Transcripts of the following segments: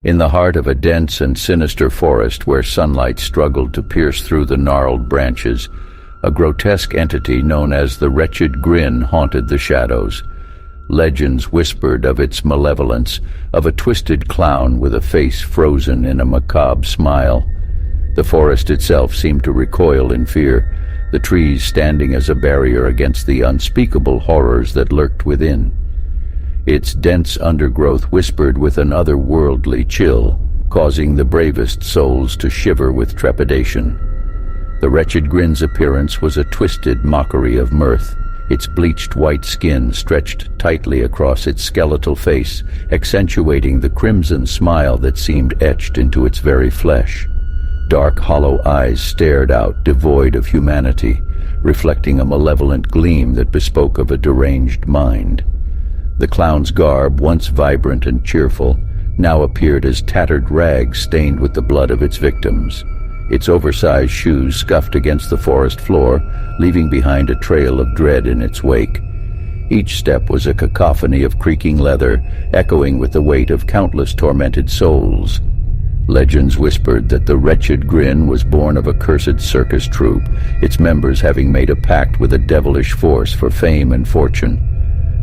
In the heart of a dense and sinister forest where sunlight struggled to pierce through the gnarled branches, a grotesque entity known as the Wretched Grin haunted the shadows. Legends whispered of its malevolence, of a twisted clown with a face frozen in a macabre smile. The forest itself seemed to recoil in fear, the trees standing as a barrier against the unspeakable horrors that lurked within. Its dense undergrowth whispered with an otherworldly chill, causing the bravest souls to shiver with trepidation. The Wretched Grin's appearance was a twisted mockery of mirth, its bleached white skin stretched tightly across its skeletal face, accentuating the crimson smile that seemed etched into its very flesh. Dark, hollow eyes stared out, devoid of humanity, reflecting a malevolent gleam that bespoke of a deranged mind. The clown's garb, once vibrant and cheerful, now appeared as tattered rags stained with the blood of its victims. Its oversized shoes scuffed against the forest floor, leaving behind a trail of dread in its wake. Each step was a cacophony of creaking leather, echoing with the weight of countless tormented souls. Legends whispered that the Wretched Grin was born of a cursed circus troupe, its members having made a pact with a devilish force for fame and fortune.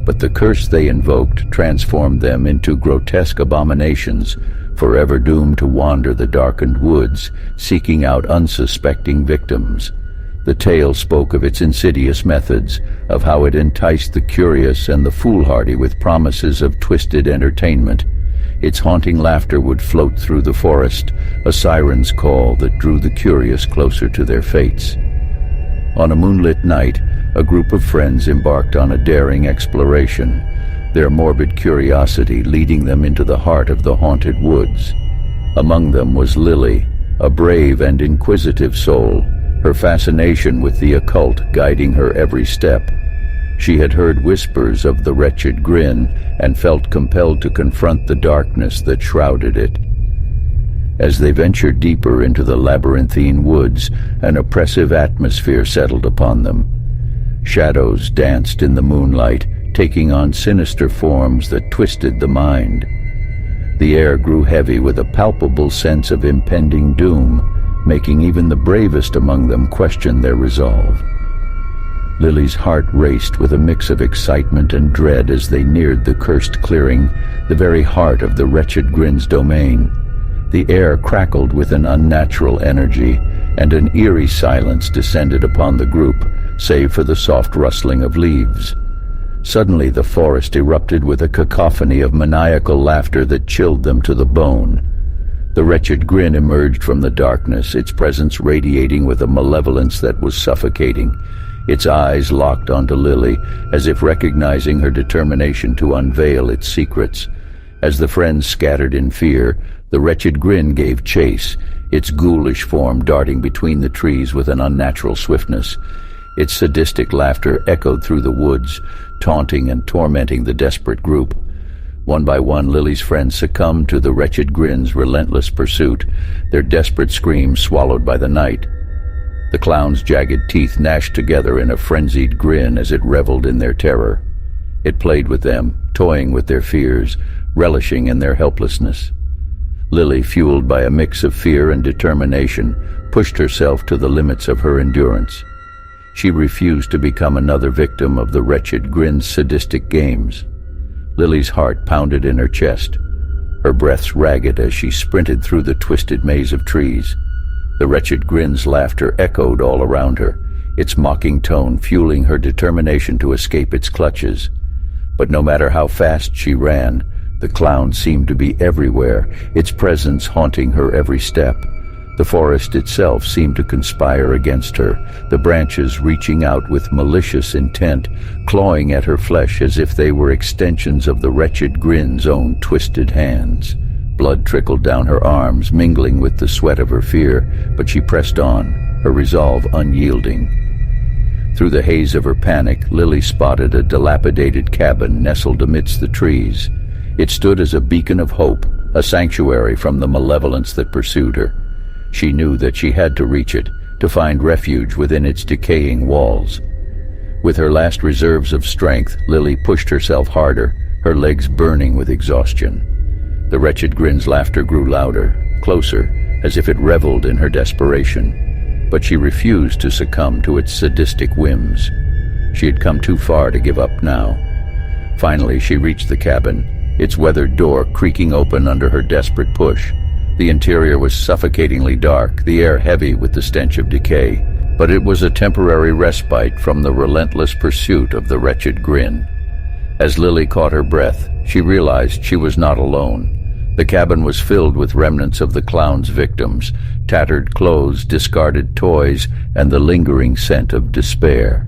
But the curse they invoked transformed them into grotesque abominations, forever doomed to wander the darkened woods, seeking out unsuspecting victims. The tale spoke of its insidious methods, of how it enticed the curious and the foolhardy with promises of twisted entertainment. Its haunting laughter would float through the forest, a siren's call that drew the curious closer to their fates. On a moonlit night, a group of friends embarked on a daring exploration, their morbid curiosity leading them into the heart of the haunted woods. Among them was Lily, a brave and inquisitive soul, her fascination with the occult guiding her every step. She had heard whispers of the Wretched Grin and felt compelled to confront the darkness that shrouded it. As they ventured deeper into the labyrinthine woods, an oppressive atmosphere settled upon them. Shadows danced in the moonlight, taking on sinister forms that twisted the mind. The air grew heavy with a palpable sense of impending doom, making even the bravest among them question their resolve. Lily's heart raced with a mix of excitement and dread as they neared the cursed clearing, the very heart of the Wretched Grin's domain. The air crackled with an unnatural energy, and an eerie silence descended upon the group, save for the soft rustling of leaves. Suddenly the forest erupted with a cacophony of maniacal laughter that chilled them to the bone. The Wretched Grin emerged from the darkness, its presence radiating with a malevolence that was suffocating. Its eyes locked onto Lily, as if recognizing her determination to unveil its secrets. As the friends scattered in fear, the Wretched Grin gave chase, its ghoulish form darting between the trees with an unnatural swiftness. Its sadistic laughter echoed through the woods, taunting and tormenting the desperate group. One by one, Lily's friends succumbed to the Wretched Grin's relentless pursuit, their desperate screams swallowed by the night. The clown's jagged teeth gnashed together in a frenzied grin as it reveled in their terror. It played with them, toying with their fears, relishing in their helplessness. Lily, fueled by a mix of fear and determination, pushed herself to the limits of her endurance. She refused to become another victim of the Wretched Grin's sadistic games. Lily's heart pounded in her chest, her breaths ragged as she sprinted through the twisted maze of trees. The Wretched Grin's laughter echoed all around her, its mocking tone fueling her determination to escape its clutches. But no matter how fast she ran, the clown seemed to be everywhere, its presence haunting her every step. The forest itself seemed to conspire against her, the branches reaching out with malicious intent, clawing at her flesh as if they were extensions of the Wretched Grin's own twisted hands. Blood trickled down her arms, mingling with the sweat of her fear, but she pressed on, her resolve unyielding. Through the haze of her panic, Lily spotted a dilapidated cabin nestled amidst the trees. It stood as a beacon of hope, a sanctuary from the malevolence that pursued her. She knew that she had to reach it, to find refuge within its decaying walls. With her last reserves of strength, Lily pushed herself harder, her legs burning with exhaustion. The wretched Grin's laughter grew louder, closer, as if it reveled in her desperation. But she refused to succumb to its sadistic whims. She had come too far to give up now. Finally, she reached the cabin, its weathered door creaking open under her desperate push. The interior was suffocatingly dark, the air heavy with the stench of decay. But it was a temporary respite from the relentless pursuit of the wretched Grin. As Lily caught her breath, she realized she was not alone. The cabin was filled with remnants of the clown's victims, tattered clothes, discarded toys, and the lingering scent of despair.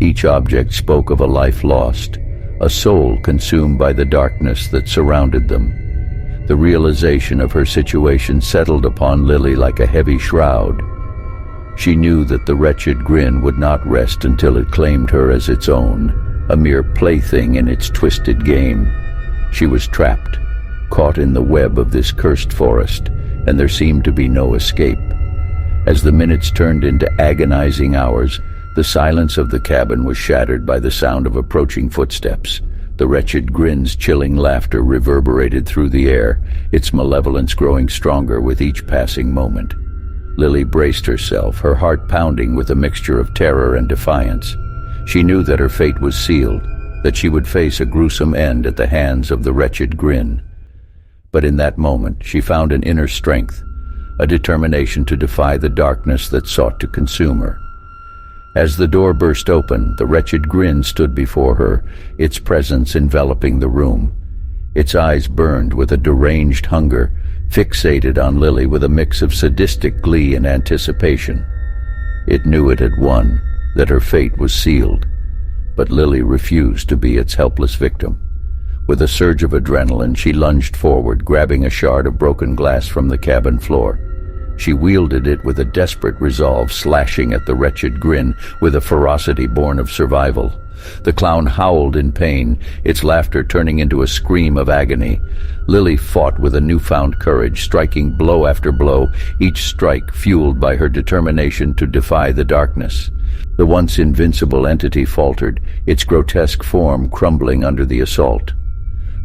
Each object spoke of a life lost, a soul consumed by the darkness that surrounded them. The realization of her situation settled upon Lily like a heavy shroud. She knew that the wretched Grin would not rest until it claimed her as its own, a mere plaything in its twisted game. She was trapped, caught in the web of this cursed forest, and there seemed to be no escape. As the minutes turned into agonizing hours, the silence of the cabin was shattered by the sound of approaching footsteps. The wretched Grin's chilling laughter reverberated through the air, its malevolence growing stronger with each passing moment. Lily braced herself, her heart pounding with a mixture of terror and defiance. She knew that her fate was sealed, that she would face a gruesome end at the hands of the wretched Grin. But in that moment, she found an inner strength, a determination to defy the darkness that sought to consume her. As the door burst open, the wretched Grin stood before her, its presence enveloping the room. Its eyes burned with a deranged hunger, fixated on Lily with a mix of sadistic glee and anticipation. It knew it had won, that her fate was sealed. But Lily refused to be its helpless victim. With a surge of adrenaline, she lunged forward, grabbing a shard of broken glass from the cabin floor. She wielded it with a desperate resolve, slashing at the wretched Grin with a ferocity born of survival. The clown howled in pain, its laughter turning into a scream of agony. Lily fought with a newfound courage, striking blow after blow, each strike fueled by her determination to defy the darkness. The once invincible entity faltered, its grotesque form crumbling under the assault.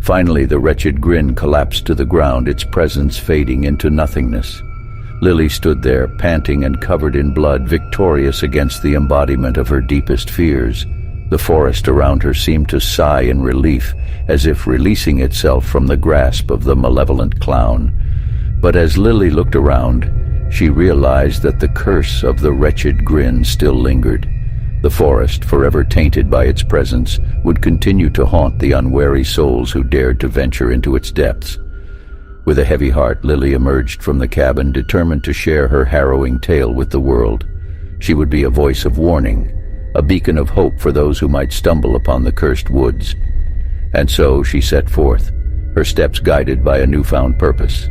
Finally, the wretched Grin collapsed to the ground, its presence fading into nothingness. Lily stood there, panting and covered in blood, victorious against the embodiment of her deepest fears. The forest around her seemed to sigh in relief, as if releasing itself from the grasp of the malevolent clown. But as Lily looked around, she realized that the curse of the wretched Grin still lingered. The forest, forever tainted by its presence, would continue to haunt the unwary souls who dared to venture into its depths. With a heavy heart, Lily emerged from the cabin, determined to share her harrowing tale with the world. She would be a voice of warning, a beacon of hope for those who might stumble upon the cursed woods. And so she set forth, her steps guided by a newfound purpose.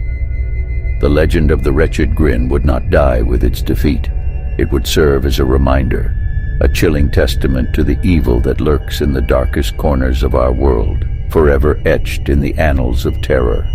The legend of the wretched Grin would not die with its defeat. It would serve as a reminder, a chilling testament to the evil that lurks in the darkest corners of our world, forever etched in the annals of terror.